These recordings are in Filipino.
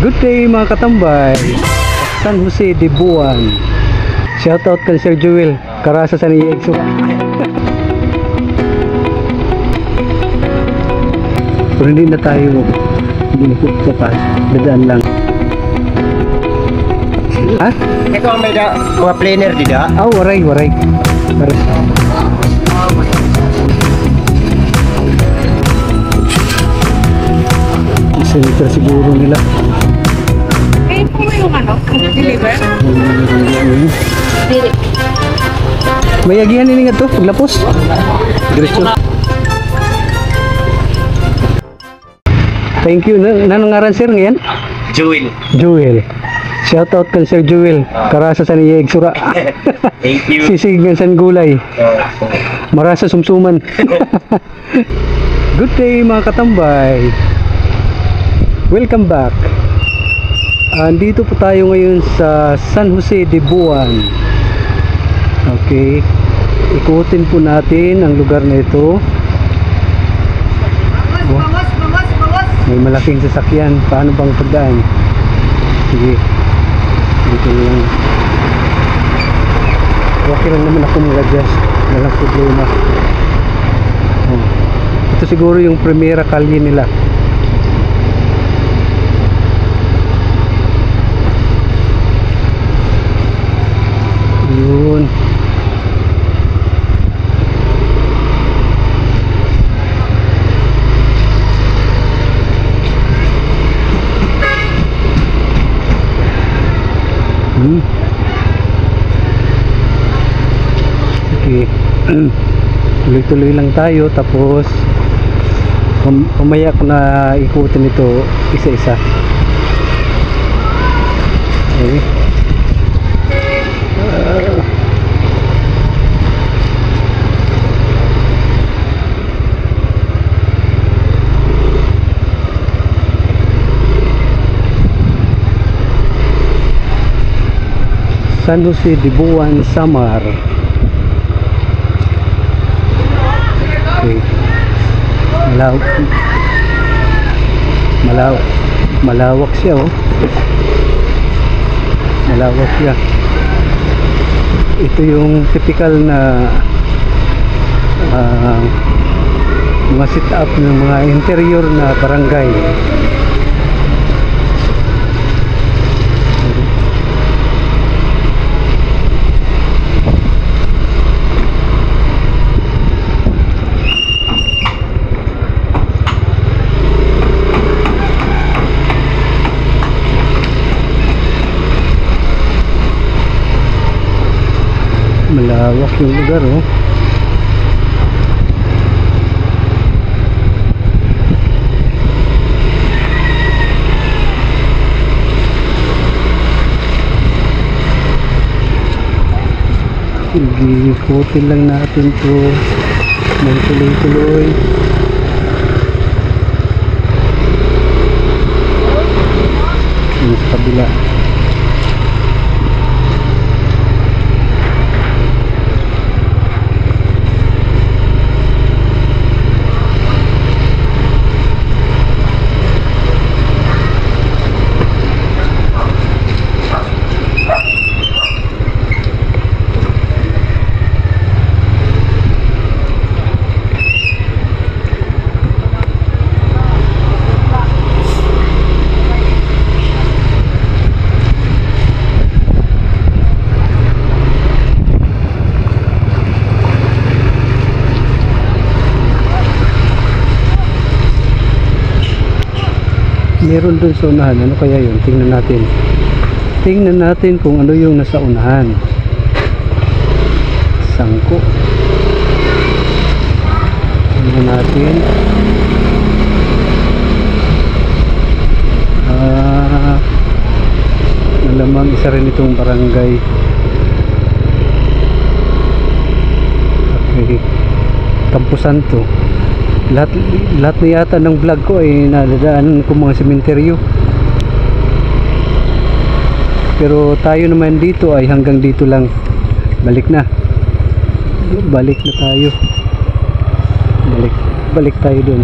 Good day mga katambay, San Jose de Buwan. Shoutout kay Sir Joel, karasa sa niya Exo. Pero hindi na tayo sa taas, dadaan lang. Ha? Ito ang may mga planer dida? Ah, waray. Center siguro nila. Eh, kung yung deliver? May agihan ini nga to, paglapos. Diretso. Thank you. Nanangaran sir ngayon? Joel. Shoutout kay Sir Joel, karasa sa niya Exura. Thank you. Sisig ng San Gulay. Marasa sumsuman. Good day mga katambay. Welcome back. Andito po tayo ngayon sa San Jose de Buwan. Okay. Ikutin po natin ang lugar na ito. May malaking sasakyan. Paano bang pagdaan? Sige. Dito lang. Okay lang naman ako mag-adjust. Walang problema. Ito siguro yung primera kalye nila. Yun. Okay. Tuloy-tuloy lang tayo, tapos umaya ko na ikutin ito isa-isa. Okay. San Jose de Buwan, Samar. Okay. Malawak siya, oh. Malawak siya. Ito yung typical na mga sit up ng mga interior na barangay. Malawak yung lugar, oh. Ikutin lang natin to ng tuloy-tuloy. Yung sa kabila. Meron dun sa unahan. Ano kaya yun? Tingnan natin. Tingnan natin kung ano yung nasa unahan. Sangko. Tingnan natin. Malamang isa rin itong barangay. Okay. Campo Santo. Lahat na yata ng vlog ko ay nadadaanan ko mga sementeryo, pero tayo naman dito ay hanggang dito lang. Balik na tayo. Balik tayo dun.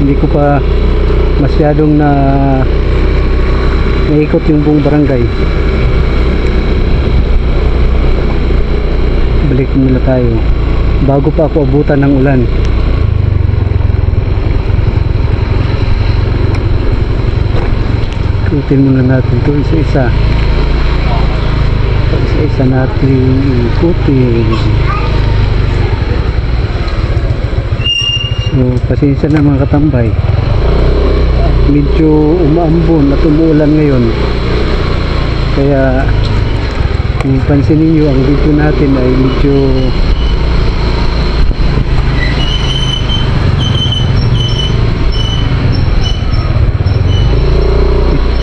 Hindi ko pa masyadong naikot yung buong barangay. Balik muna tayo bago pa ako abutan ng ulan. Ikutin muna natin ito isa-isa. Isa-isa natin ikutin. So pasensya na mga katambay, medyo umaambon at umuulan ngayon, kaya kung pansin niyo ang video natin ay medyo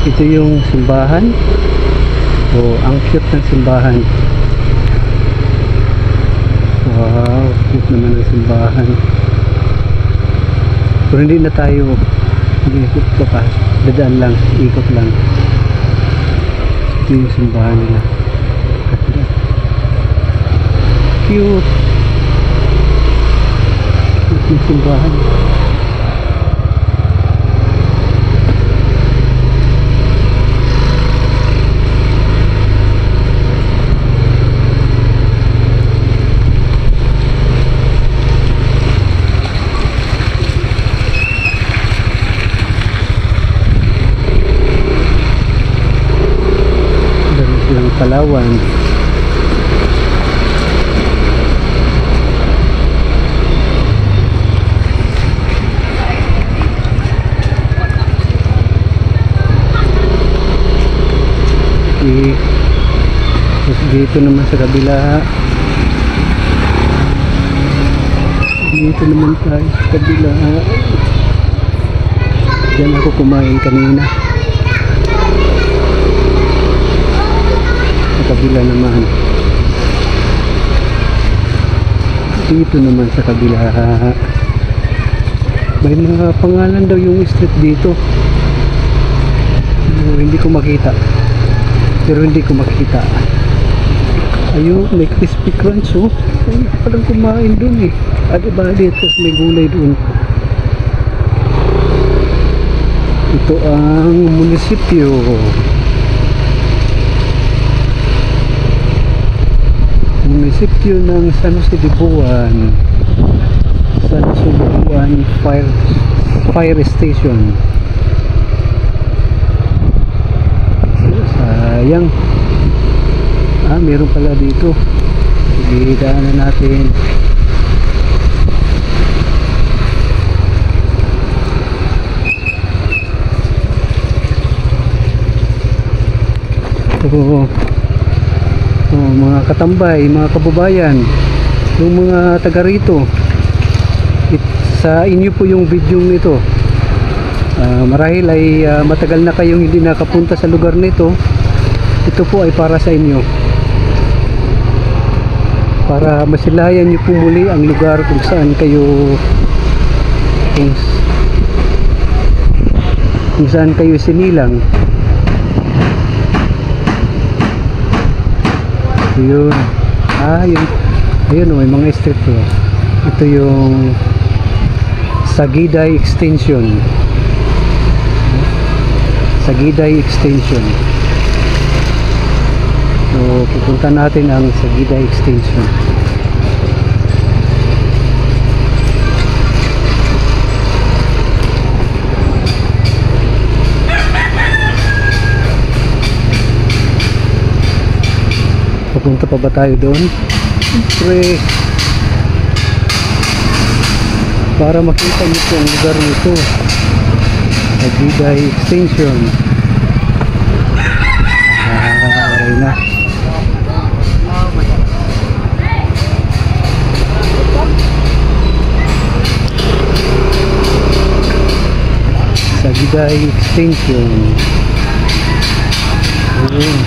ito yung simbahan. Ang cute ng simbahan. Wow, cute naman ng simbahan. Pero hindi na tayo ikot pa, dadaan lang, ikot lang. Ito yung simbahan nila. Cute. Cute yung simbahan. Palawan. Dito naman sa kabila, dito naman tayo sa kabila. Diyan ako kumain kanina. Kabila naman, dito naman sa kabila may mga pangalan daw yung street dito. Hindi ko makita, pero hindi ko makita. Ayun, may crispy crunch. Ay, parang kumain dun eh. Diba dito may gulay dun. Ito ang munisipyo. Munisipyo ng San Jose de Buan. San Jose de Buan Fire Station. Sayang. Meron pala dito. Sige, daanan natin. Mga katambay, mga kababayan, yung mga taga rito, sa inyo po yung video nito. Marahil ay matagal na kayong hindi nakapunta sa lugar nito. Ito po ay para sa inyo, para masilayan nyo po muli ang lugar kung saan kayo kung saan kayo sinilang. Yun. Ayun, may mga street po. Ito yung Sagiday Extension. Sagiday Extension. So, pupunta natin ang Sagiday Extension. Papunta pa ba tayo doon? Siyempre, para makita niyo po ang lugar nito, Sagiday Extension. Aray na. Sagiday Extension. Ayun.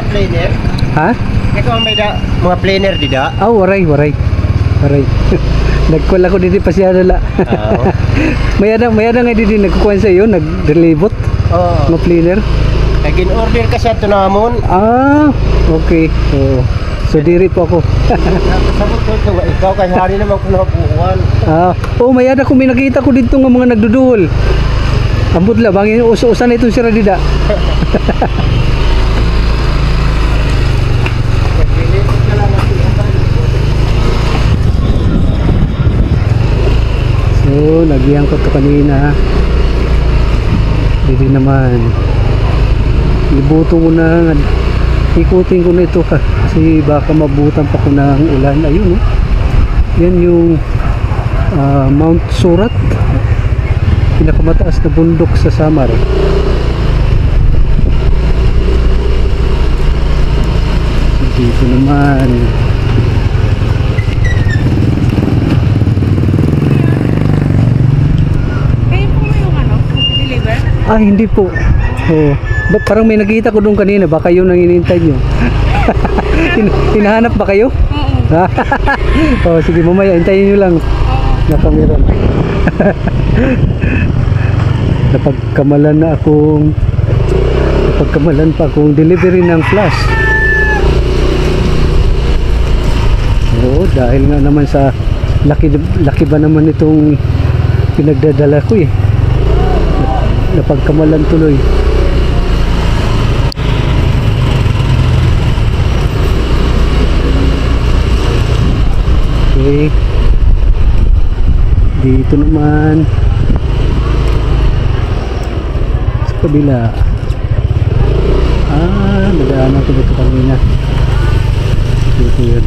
Planer? Ha? Ikaw ang may da mga planner dida. Waray. Nagkuha ako dito pa siya nala. Oo. Mayada nga dito nagkukuha sa iyo, nag-relibot. Oo. Mga cleaner. Kaya in-order ka sa tunamon. Okay. So diri po ako. Sabot ko ikaw kay hari naman ko napukuan. Mayada ko may nakita ko dito nga mga nagduduhol. Ambot la bangin uso-usan itong sira dida. So, lagyan ko to kanina. Dito naman. Ibuto ko na. Ikutin ko na ito kasi baka mabutan pa ko ng ulan. Ayun, oh. Yan yung Mount Surat. Pinakamataas na bundok sa Samar. So, dito naman. Hindi po. Parang may nakita ko doon kanina. Baka yun ang inintay nyo. Hinahanap ba kayo? Oo. Sige, mamaya hintayin nyo lang. Nakamiran. Napagkamalan pa akong delivery ng flash. Dahil nga naman sa laki ba naman itong pinagdadala ko eh. Napagkamalan tuloy. Okay. Dito naman sa kabila. Nadaanan ko dito kanina. Dito yun.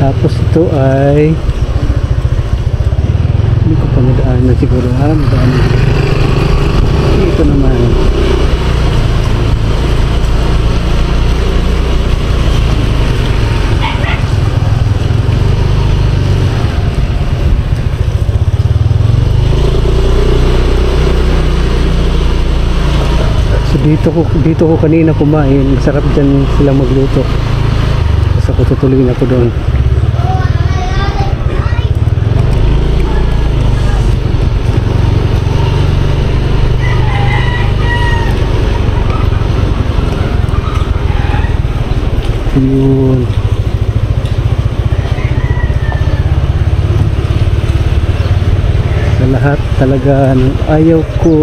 Tapos ito ay hindi ko pa nadaanan siguro. Nadaanan. Ito naman. So dito ko kanina kumain. Masarap dyan sila magluto. Tapos ako tutuloy na ako doon. Yun. Sa lahat talaga ng ayaw ko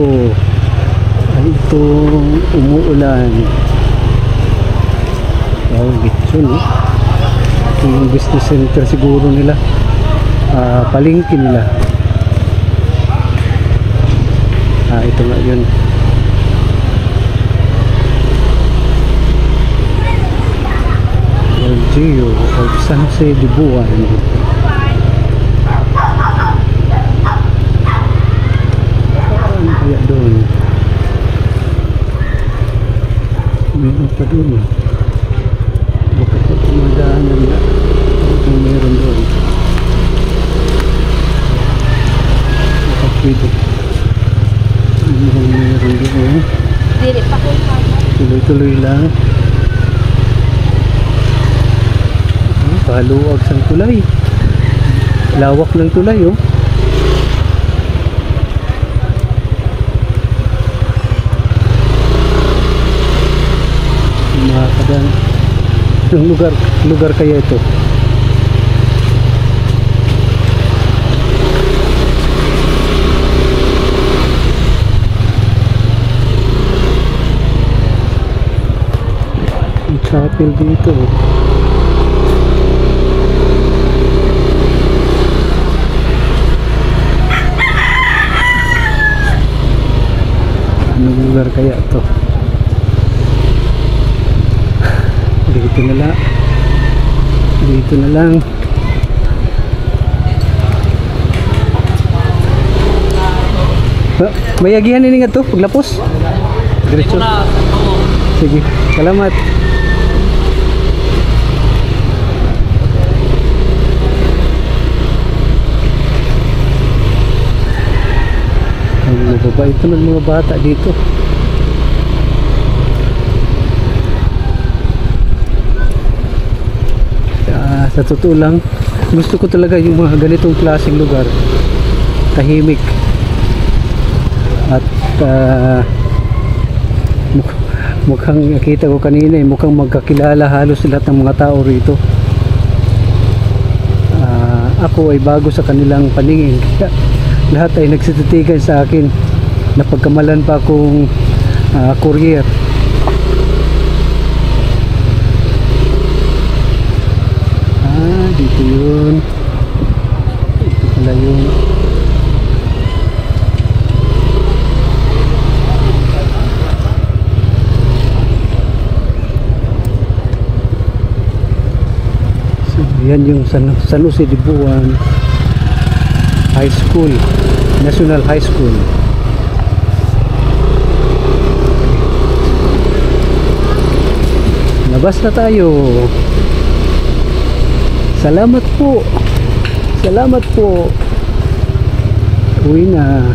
ay itong umuulan. Gitsun eh. Ito yung business center siguro nila. Palengke nila. Ito nga yun. Geo of San Jose de Buwan. Ano kaya doon? Meron pa doon. Baka pa tumadaanan na kung meron doon. Baka pwede. Meron doon. Tuloy-tuloy lang. Paluwag sang tulay. Lawak ng tulay, oh. Makakadaan. Ang lugar kaya ito. Ang chapel dito, oh. Anong lugar kaya to? Dito na lang. Dito na lang. May agihan ini nga to, paglapos. Diretso. Sige, salamat. Ang mababait naman mga bata dito. Sa totoo lang, gusto ko talaga yung mga ganitong klaseng lugar, tahimik at mukhang nakita ko kanina mukhang magkakilala halos lahat ng mga tao rito. Ako ay bago sa kanilang paningin, kaya lahat ay nagsititigan sa akin na pagkamalan pa akong courier. Dito yun. Ito pala yun. So, yan yung San Jose de Buan High School, National High School. Labas na tayo. Salamat po. Salamat po. Uwi na.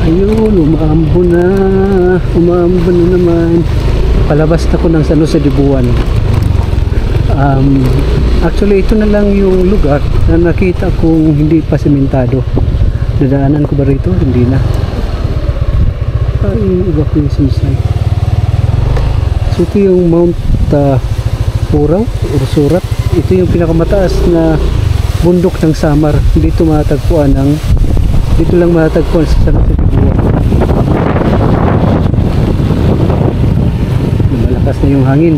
Ayun, umaambon na naman. Palabas na ko ng San Jose de Buan. Actually ito na lang yung lugar na nakita kong hindi pa sementado. Dadaanan ko ba rito? Hindi na. Evacuation site. So ito yung Mount Puraw or Surat. Ito yung pinakamataas na bundok ng Samar. Dito lang matatagpuan sa San Jose de Buan. Malakas na yung hangin.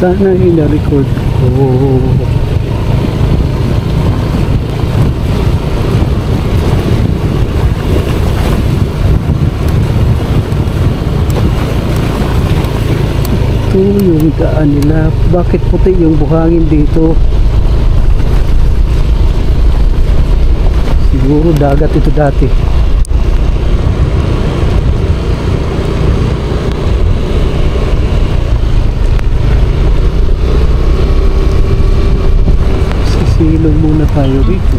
Sana ina-record ko. Ito yung daan nila. Bakit puti yung buhangin dito? Siguro dagat ito dati. Silong muna tayo dito.